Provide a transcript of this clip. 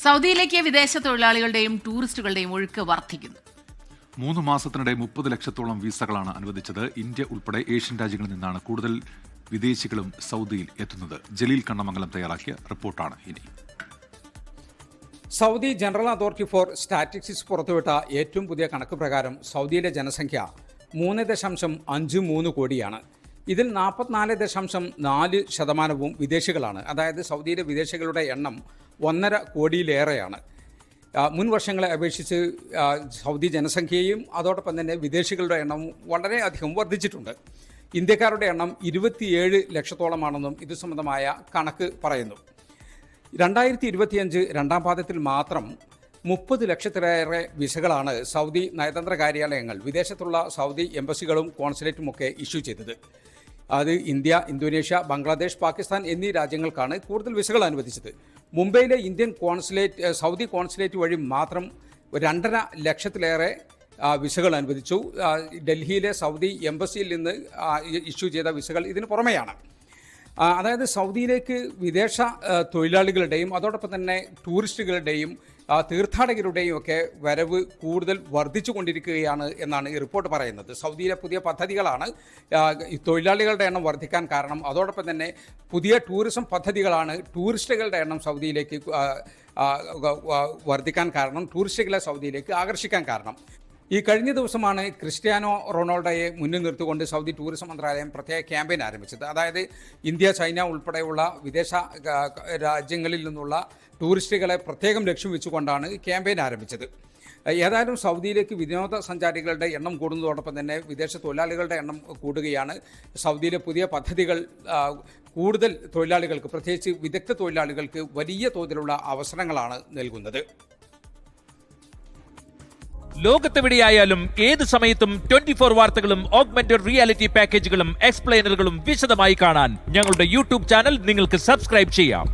സൗദിയിലേക്ക് വിദേശ തൊഴിലാളികളുടെയും ടൂറിസ്റ്റുകളുടെയും ഒഴുക്ക് വർദ്ധിക്കുന്നു. 3 മാസത്തിനിടെ 30 ലക്ഷത്തോളം വീസകളാണ് അനുവദിച്ചത്. ഇന്ത്യ ഉൾപ്പെടെ ഏഷ്യൻ രാജ്യങ്ങളിൽ നിന്നാണ് കൂടുതൽ വിദേശികളും സൗദിയിൽ എത്തുന്നത്. ജലീൽ കണ്ണമംഗലം തയ്യാറാക്കിയ റിപ്പോർട്ടാണ് ഇനി. Saudi general authority four statistics പുറത്തുവിട്ട ഏറ്റവും പുതിയ കണക്ക് പ്രകാരം സൗദിയിലെ ജനസംഖ്യ 3.53 കോടിയാണ്. ഇതിൽ 44.4% വിദേശികളാണ്. അതായത് സൗദിയിലെ വിദേശികളുടെ എണ്ണം 1.5 കോടിയിലേറെയാണ്. മുൻ വർഷങ്ങളെ അപേക്ഷിച്ച് സൗദി ജനസംഖ്യയും അതോടൊപ്പം തന്നെ വിദേശികളുടെ എണ്ണം വളരെയധികം വർദ്ധിച്ചിട്ടുണ്ട്. ഇന്ത്യക്കാരുടെ എണ്ണം 27 ലക്ഷത്തോളമാണെന്നും ഇത് സംബന്ധമായ കണക്ക് പറയുന്നു. 2025 രണ്ടാം പാദത്തിൽ മാത്രം 30 ലക്ഷത്തിലേറെ വിസകളാണ് സൗദി നയതന്ത്ര കാര്യാലയങ്ങൾ, വിദേശത്തുള്ള സൗദി എംബസികളും കോൺസുലേറ്റുമൊക്കെ ഇഷ്യൂ ചെയ്തത്. അത് ഇന്ത്യ, ഇന്തോനേഷ്യ, ബംഗ്ലാദേശ്, പാകിസ്ഥാൻ എന്നീ രാജ്യങ്ങൾക്കാണ് കൂടുതൽ വിസകൾ അനുവദിച്ചത്. മുംബൈയിലെ ഇന്ത്യൻ കോൺസുലേറ്റ്, സൗദി കോൺസുലേറ്റ് വഴി മാത്രം 2.5 ലക്ഷത്തിലേറെ വിസകൾ അനുവദിച്ചു. ഡൽഹിയിലെ സൗദി എംബസിയിൽ നിന്ന് ഇഷ്യൂ ചെയ്ത വിസകൾ ഇതിന് പുറമെയാണ്. അതായത് സൗദിയിലേക്ക് വിദേശ തൊഴിലാളികളുടെയും അതോടൊപ്പം തന്നെ ടൂറിസ്റ്റുകളുടെയും തീർത്ഥാടകരുടെയും ഒക്കെ വരവ് കൂടുതൽ വർദ്ധിച്ചു കൊണ്ടിരിക്കുകയാണ് എന്നാണ് ഈ റിപ്പോർട്ട് പറയുന്നത്. സൗദിയിലെ പുതിയ പദ്ധതികളാണ് തൊഴിലാളികളുടെ എണ്ണം വർദ്ധിക്കാൻ കാരണം. അതോടൊപ്പം തന്നെ പുതിയ ടൂറിസം പദ്ധതികളാണ് ടൂറിസ്റ്റുകളുടെ എണ്ണം സൗദിയിലേക്ക് വർദ്ധിക്കാൻ കാരണം, ടൂറിസ്റ്റുകളെ സൗദിയിലേക്ക് ആകർഷിക്കാൻ കാരണം. ഈ കഴിഞ്ഞ ദിവസമാണ് ക്രിസ്ത്യാനോ റൊണാൾഡോയെ മുന്നിൽ നിർത്തിക്കൊണ്ട് സൗദി ടൂറിസം മന്ത്രാലയം പ്രത്യേക ക്യാമ്പയിൻ ആരംഭിച്ചത്. അതായത് ഇന്ത്യ, ചൈന ഉൾപ്പെടെയുള്ള വിദേശ രാജ്യങ്ങളിൽ നിന്നുള്ള ടൂറിസ്റ്റുകളെ പ്രത്യേകം ലക്ഷ്യം വെച്ചുകൊണ്ടാണ് ക്യാമ്പയിൻ ആരംഭിച്ചത്. ഏതായാലും സൗദിയിലേക്ക് വിനോദസഞ്ചാരികളുടെ എണ്ണം കൂടുന്നതോടൊപ്പം തന്നെ വിദേശ തൊഴിലാളികളുടെ എണ്ണം കൂടുകയാണ്. സൗദിയിലെ പുതിയ പദ്ധതികൾ കൂടുതൽ തൊഴിലാളികൾക്ക്, പ്രത്യേകിച്ച് വിദഗ്ധ തൊഴിലാളികൾക്ക് വലിയ തോതിലുള്ള അവസരങ്ങളാണ് നൽകുന്നത്. ലോകത്തെവിടെയായാലും ഏത് സമയത്തും 24 വാർത്തകളും ഓഗ്മെന്റഡ് റിയാലിറ്റി പാക്കേജുകളും എക്സ്പ്ലെയിനറുകളും വിശദമായി കാണാൻ ഞങ്ങളുടെ യൂട്യൂബ് ചാനൽ നിങ്ങൾക്ക് സബ്സ്ക്രൈബ് ചെയ്യാം.